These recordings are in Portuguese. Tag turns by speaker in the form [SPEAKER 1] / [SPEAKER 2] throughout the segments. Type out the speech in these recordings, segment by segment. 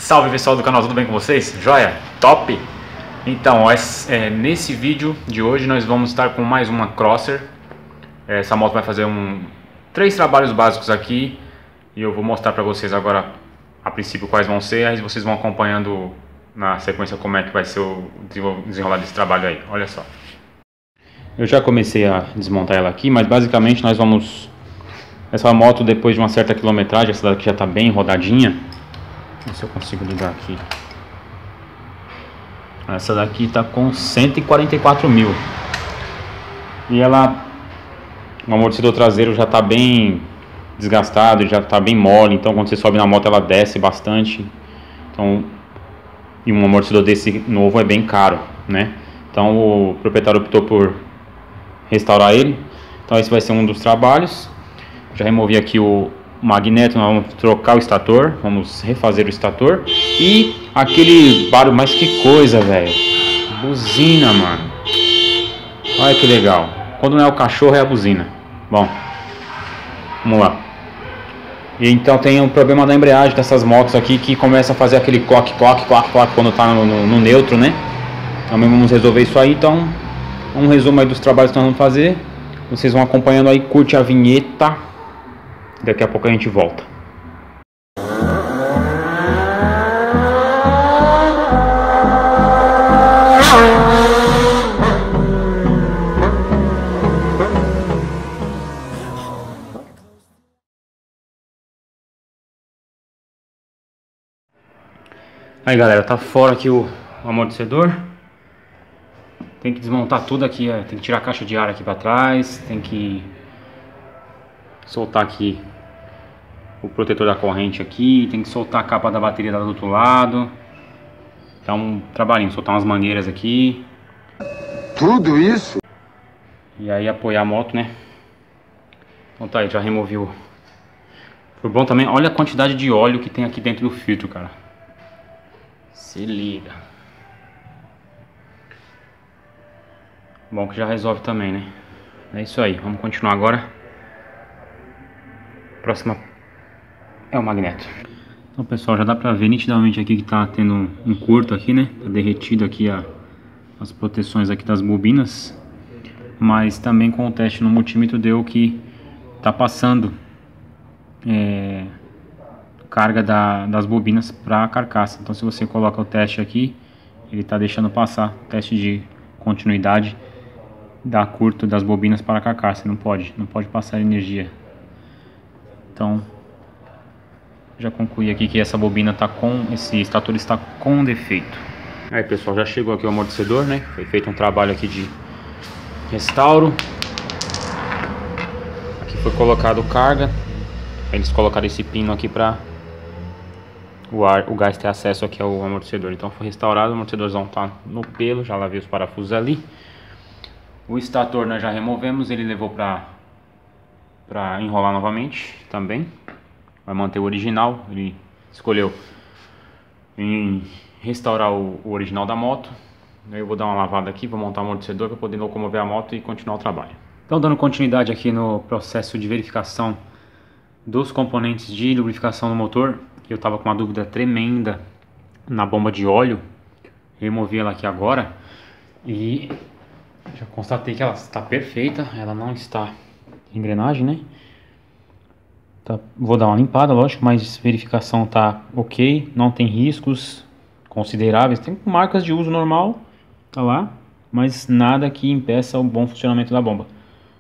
[SPEAKER 1] Salve pessoal do canal, tudo bem com vocês? Joia? Top? Então, nesse vídeo de hoje nós vamos estar com mais uma Crosser. Essa moto vai fazer 3 trabalhos básicos aqui e eu vou mostrar para vocês agora a princípio quais vão ser, aí vocês vão acompanhando na sequência como é que vai ser o desenrolar desse trabalho aí. Olha só. Eu já comecei a desmontar ela aqui, mas basicamente nós vamos... Essa moto, depois de uma certa quilometragem, essa daqui já está bem rodadinha. Vamos ver se eu consigo ligar aqui. Essa daqui está com 144 mil. E ela... O amortecedor traseiro já está bem desgastado, já está bem mole. Então quando você sobe na moto ela desce bastante. Então... E um amortecedor desse novo é bem caro, né? Então o proprietário optou por restaurar ele. Então esse vai ser um dos trabalhos. Já removi aqui o magneto, nós vamos trocar o estator, vamos refazer o estator. E aquele barulho, mas que coisa, velho. Buzina, mano. Olha que legal. Quando não é o cachorro, é a buzina. Bom, vamos lá. E então tem um problema da embreagem dessas motos aqui, que começa a fazer aquele clock quando tá no neutro, né? Também vamos resolver isso aí. Então, um resumo aí dos trabalhos que nós vamos fazer. Vocês vão acompanhando aí, curte a vinheta. Daqui a pouco a gente volta. Aí galera, tá fora aqui o amortecedor. Tem que desmontar tudo aqui, tem que tirar a caixa de ar aqui pra trás, tem que soltar aqui o protetor da corrente aqui, tem que soltar a capa da bateria do outro lado. Tá um trabalhinho, soltar umas mangueiras aqui.
[SPEAKER 2] Tudo isso?
[SPEAKER 1] E aí apoiar a moto, né? Então tá aí, já removi o... Foi bom também, olha a quantidade de óleo que tem aqui dentro do filtro, cara. Se liga. Bom que já resolve também, né? É isso aí, vamos continuar agora. Próxima é o magneto. Então pessoal, já dá pra ver nitidamente aqui que tá tendo um curto aqui, né? Tá derretido aqui as proteções aqui das bobinas. Mas também com o teste no multímetro deu que tá passando carga das bobinas para a carcaça. Então se você coloca o teste aqui, ele tá deixando passar o teste de continuidade da curto das bobinas para a carcaça. Não pode passar energia. Então já concluí aqui que essa bobina tá esse estator está com defeito. Aí pessoal, já chegou aqui o amortecedor, né? Foi feito um trabalho aqui de restauro. Aqui foi colocado carga. Eles colocaram esse pino aqui para o gás ter acesso aqui ao amortecedor. Então foi restaurado, o amortecedorzão tá no pelo, já lavei os parafusos ali. O estator nós já removemos, ele levou para enrolar novamente também. Vai manter o original, ele escolheu em restaurar o original da moto. Eu vou dar uma lavada aqui, vou montar o amortecedor para poder locomover a moto e continuar o trabalho. Então dando continuidade aqui no processo de verificação dos componentes de lubrificação do motor. Eu estava com uma dúvida tremenda na bomba de óleo. Removi ela aqui agora e já constatei que ela está perfeita. Ela não está em engrenagem, né? Tá, vou dar uma limpada, lógico, mas verificação tá ok, não tem riscos consideráveis, tem marcas de uso normal, tá lá, mas nada que impeça o bom funcionamento da bomba.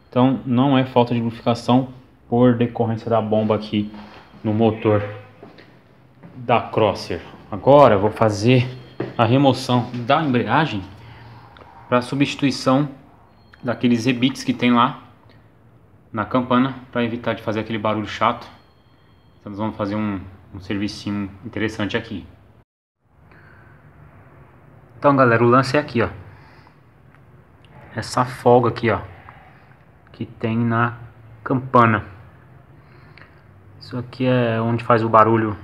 [SPEAKER 1] Então não é falta de lubrificação por decorrência da bomba aqui no motor da Crosser. Agora eu vou fazer a remoção da embreagem para substituição daqueles rebites que tem lá na campana, para evitar de fazer aquele barulho chato. Então nós vamos fazer um servicinho interessante aqui. Então galera, o lance é aqui, ó. Essa folga aqui, ó, que tem na campana. Isso aqui é onde faz o barulho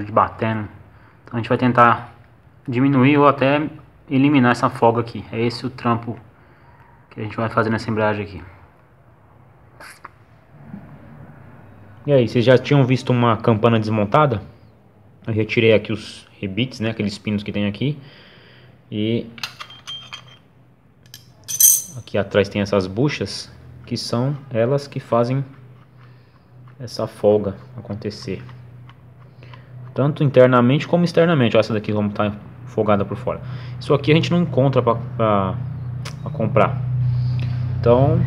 [SPEAKER 1] de batendo. Então a gente vai tentar diminuir ou até eliminar essa folga aqui. É esse o trampo que a gente vai fazer nessa embreagem aqui. E aí, vocês já tinham visto uma campana desmontada? Eu retirei aqui os rebites, né, aqueles pinos que tem aqui. E aqui atrás tem essas buchas, que são elas que fazem essa folga acontecer. Tanto internamente como externamente. Olha, essa daqui como tá folgada por fora. Isso aqui a gente não encontra pra comprar. Então...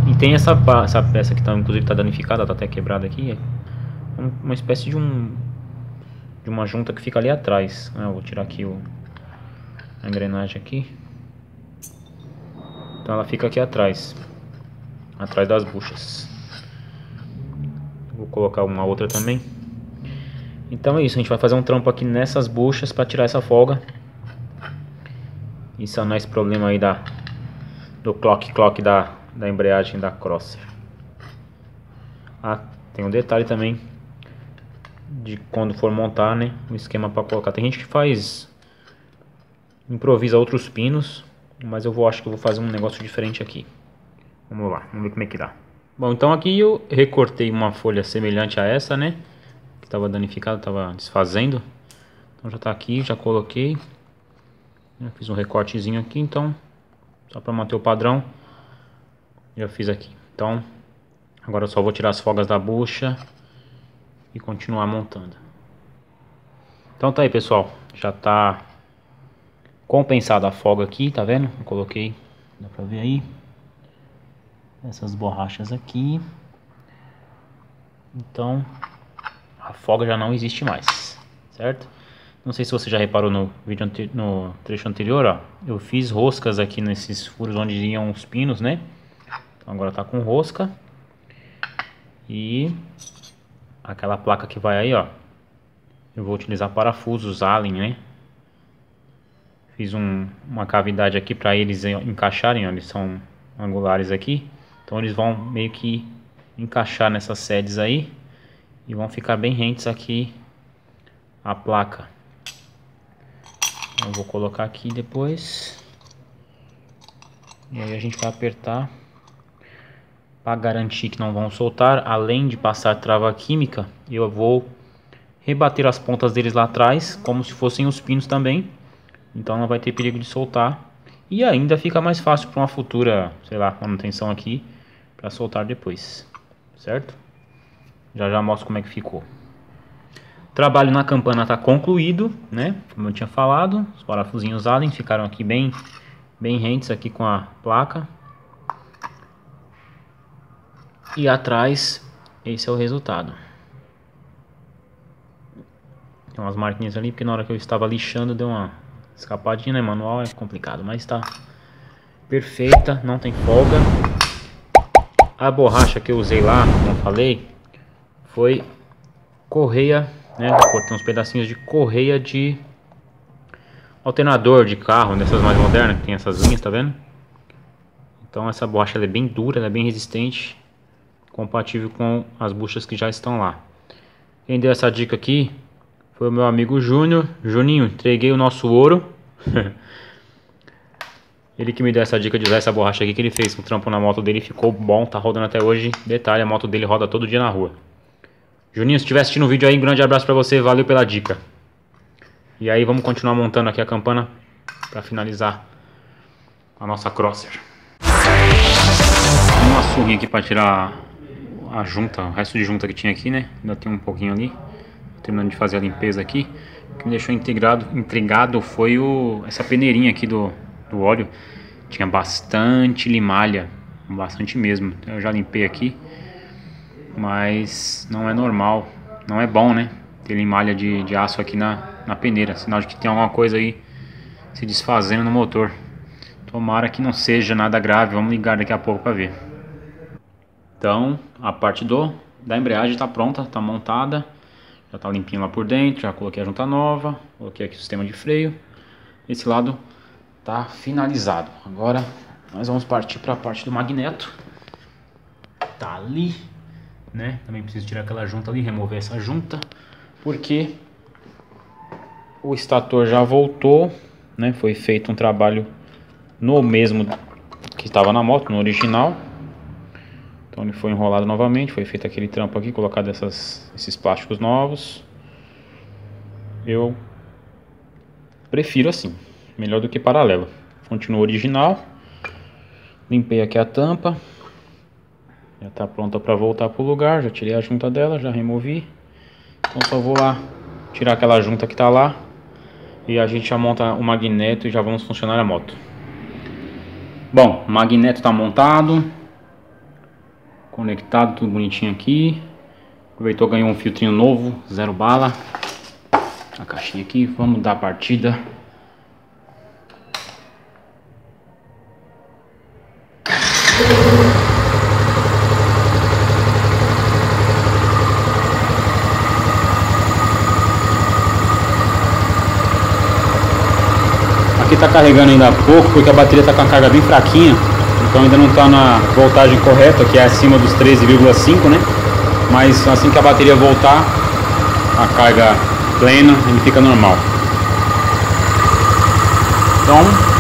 [SPEAKER 1] E tem essa peça que tá, inclusive tá danificada, tá até quebrada aqui. É uma espécie de uma junta que fica ali atrás. Eu vou tirar aqui a engrenagem aqui. Então ela fica aqui atrás das buchas. Vou colocar uma outra também. Então é isso, a gente vai fazer um trampo aqui nessas buchas para tirar essa folga e sanar esse problema aí do clock da embreagem da Crosser. Tem um detalhe também de quando for montar, né, o esquema para colocar. Tem gente que improvisa outros pinos, mas acho que eu vou fazer um negócio diferente aqui. Vamos lá, vamos ver como é que dá. Bom, então aqui eu recortei uma folha semelhante a essa, né, que estava danificada, estava desfazendo. Então já está aqui, já coloquei. Eu fiz um recortezinho aqui, então só para manter o padrão já fiz aqui. Então agora eu só vou tirar as folgas da bucha e continuar montando. Então tá aí, pessoal, já tá compensada a folga aqui, tá vendo? Eu coloquei, dá pra ver aí, essas borrachas aqui. Então a folga já não existe mais, certo? Não sei se você já reparou no vídeo no trecho anterior, ó, eu fiz roscas aqui nesses furos onde iam os pinos, né? Então agora tá com rosca. E aquela placa que vai aí, ó, eu vou utilizar parafusos Allen, né? Fiz uma cavidade aqui para eles encaixarem, ó, eles são angulares aqui. Então eles vão meio que encaixar nessas sedes aí e vão ficar bem rentes aqui a placa. Eu vou colocar aqui depois. E aí a gente vai apertar para garantir que não vão soltar. Além de passar trava química, eu vou rebater as pontas deles lá atrás, como se fossem os pinos também. Então não vai ter perigo de soltar. E ainda fica mais fácil para uma futura, sei lá, manutenção aqui, para soltar depois, certo? Já mostro como é que ficou. O trabalho na campana está concluído, né? Como eu tinha falado, os parafusinhos Allen ficaram aqui bem rentes aqui com a placa. E atrás, esse é o resultado. Tem umas marquinhas ali, porque na hora que eu estava lixando deu uma escapadinha, né? Manual é complicado, mas tá perfeita, não tem folga. A borracha que eu usei lá, como eu falei, foi correia, né? Eu cortei uns pedacinhos de correia de alternador de carro, dessas mais modernas, que tem essas linhas, tá vendo? Então essa borracha ela é bem dura, ela é bem resistente, compatível com as buchas que já estão lá. Quem deu essa dica aqui foi o meu amigo Júnior. Juninho, entreguei o nosso ouro. Ele que me deu essa dica de usar essa borracha aqui, que ele fez um trampo na moto dele, ficou bom, tá rodando até hoje. Detalhe, a moto dele roda todo dia na rua. Juninho, se estiver assistindo o vídeo aí, um grande abraço pra você, valeu pela dica. E aí vamos continuar montando aqui a campana pra finalizar a nossa Crosser. Uma surrinha aqui pra tirar a junta, o resto de junta que tinha aqui, né? Ainda tem um pouquinho ali. Terminando de fazer a limpeza aqui. O que me deixou intrigado foi essa peneirinha aqui do óleo. Tinha bastante limalha, bastante mesmo. Eu já limpei aqui, mas não é normal, não é bom, né? Ter limalha de aço aqui na peneira, sinal de que tem alguma coisa aí se desfazendo no motor. Tomara que não seja nada grave, vamos ligar daqui a pouco para ver. Então a parte da embreagem está pronta, está montada. Já tá limpinho lá por dentro, já coloquei a junta nova, coloquei aqui o sistema de freio. Esse lado tá finalizado. Agora nós vamos partir para a parte do magneto. Tá ali, né? Também preciso tirar aquela junta ali, remover essa junta, porque o estator já voltou, né? Foi feito um trabalho no mesmo que estava na moto, no original. Então ele foi enrolado novamente, foi feito aquele trampo aqui, colocado esses plásticos novos. eu prefiro assim, melhor do que paralelo. Continua original. Limpei aqui a tampa. Já está pronta para voltar para o lugar. Já tirei a junta dela, já removi. Então só vou lá tirar aquela junta que está lá. E a gente já monta o magneto e já vamos funcionar a moto. Bom, o magneto está montado. Conectado, tudo bonitinho aqui. Aproveitou, ganhou um filtrinho novo, 0 bala. A caixinha aqui, vamos dar a partida. Aqui tá carregando ainda pouco porque a bateria tá com a carga bem fraquinha, então ainda não tá na voltagem correta, que é acima dos 13,5, né? Mas assim que a bateria voltar a carga plena, ele fica normal. Então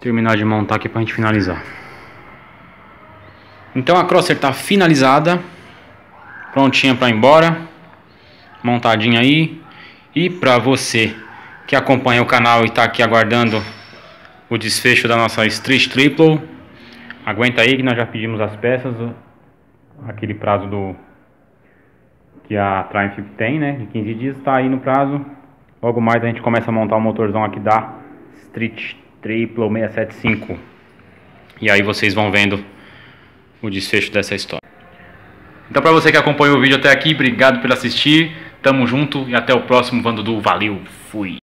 [SPEAKER 1] terminar de montar aqui pra gente finalizar. Então a Crosser tá finalizada, prontinha para ir embora, montadinha aí. E para você que acompanha o canal e tá aqui aguardando o desfecho da nossa Street Triple, aguenta aí que nós já pedimos as peças, aquele prazo que a Triumph tem, né, de 15 dias, tá aí no prazo. Logo mais a gente começa a montar o motorzão aqui da Street Triple 675. E aí vocês vão vendo o desfecho dessa história. Então para você que acompanhou o vídeo até aqui, obrigado por assistir. Tamo junto e até o próximo Vandudu. Valeu, fui!